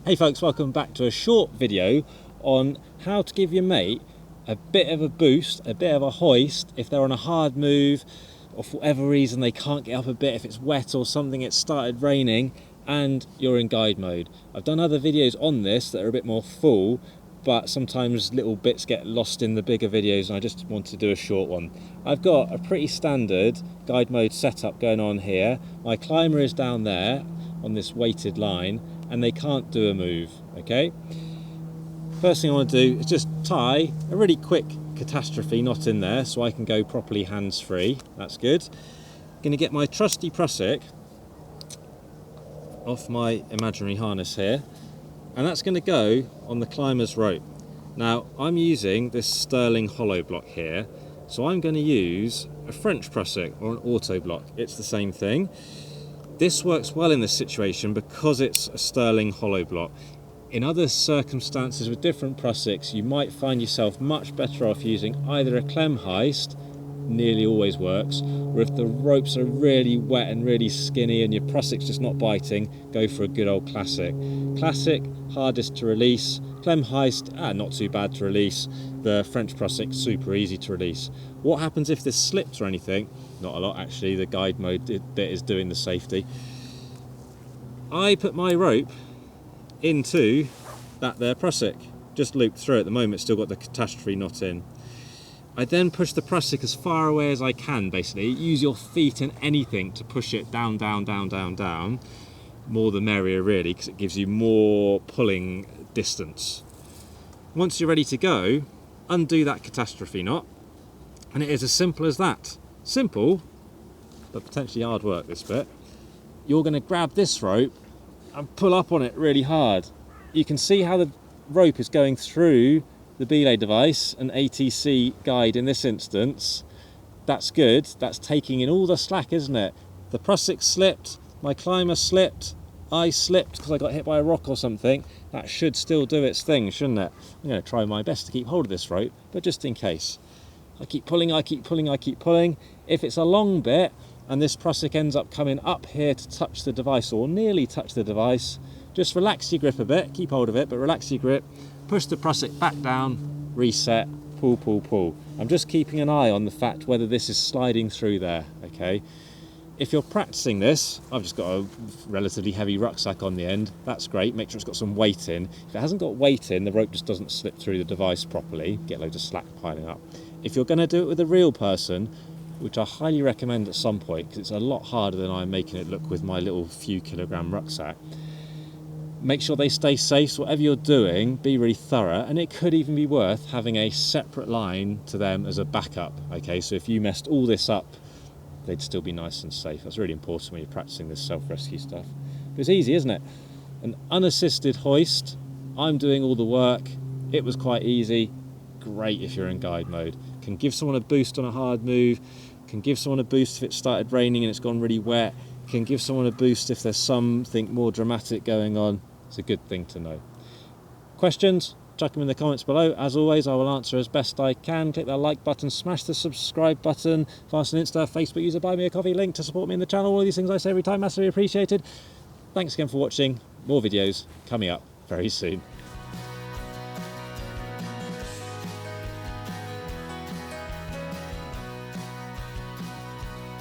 Hey folks, welcome back to a short video on how to give your mate a bit of a boost, a bit of a hoist if they're on a hard move or for whatever reason they can't get up a bit, if it's wet or something, it's started raining and you're in guide mode. I've done other videos on this that are a bit more full, but sometimes little bits get lost in the bigger videos and I just want to do a short one. I've got a pretty standard guide mode setup going on here. My climber is down there on this weighted line and they can't do a move, okay? First thing I want to do is just tie a really quick catastrophe knot in there so I can go properly hands-free. That's good. I'm going to get my trusty prusik off my imaginary harness here, and that's going to go on the climber's rope. Now I'm using this sterling hollow block here, so I'm going to use a French prusik or an auto block. It's the same thing. This works well in this situation because it's a sterling hollow block. In other circumstances with different prusiks, you might find yourself much better off using either a clem heist, nearly always works, or if the ropes are really wet and really skinny and your prusik's just not biting, go for a good old classic. Classic, hardest to release. Clem heist, not too bad to release. The French prusik, super easy to release. What happens if this slips or anything? Not a lot actually, the guide mode bit is doing the safety. I put my rope into that there prusik, just looped through at the moment, still got the catastrophe knot in. I then push the prusik as far away as I can, basically. Use your feet and anything to push it down, down, down, down, down. More the merrier really, because it gives you more pulling distance. Once you're ready to go, undo that catastrophe knot, and it is as simple as that. Simple, but potentially hard work this bit. You're going to grab this rope and pull up on it really hard. You can see how the rope is going through the belay device, an ATC guide in this instance. That's good, that's taking in all the slack, isn't it? The prusik slipped, my climber slipped, I slipped because I got hit by a rock or something. That should still do its thing, shouldn't it? I'm going to try my best to keep hold of this rope, but just in case. I keep pulling, I keep pulling, I keep pulling. If it's a long bit and this prusik ends up coming up here to touch the device or nearly touch the device, just relax your grip a bit, keep hold of it, but relax your grip, push the prusik back down, reset, pull, pull, pull. I'm just keeping an eye on the fact whether this is sliding through there, okay? If you're practicing this, I've just got a relatively heavy rucksack on the end. That's great, make sure it's got some weight in. If it hasn't got weight in, the rope just doesn't slip through the device properly, get loads of slack piling up. If you're going to do it with a real person, which I highly recommend at some point, because it's a lot harder than I'm making it look with my little few kilogram rucksack, make sure they stay safe. So whatever you're doing, be really thorough, and it could even be worth having a separate line to them as a backup, okay? So if you messed all this up, they'd still be nice and safe. That's really important when you're practicing this self-rescue stuff. But it's easy, isn't it? An unassisted hoist, I'm doing all the work, it was quite easy. Great if you're in guide mode. Can give someone a boost on a hard move, can give someone a boost if it started raining and it's gone really wet, can give someone a boost if there's something more dramatic going on. It's a good thing to know. Questions? Chuck them in the comments below. As always, I will answer as best I can. Click that like button, smash the subscribe button, fast and Insta, Facebook user, buy me a coffee link to support me in the channel. All these things I say every time, massively appreciated. Thanks again for watching. More videos coming up very soon.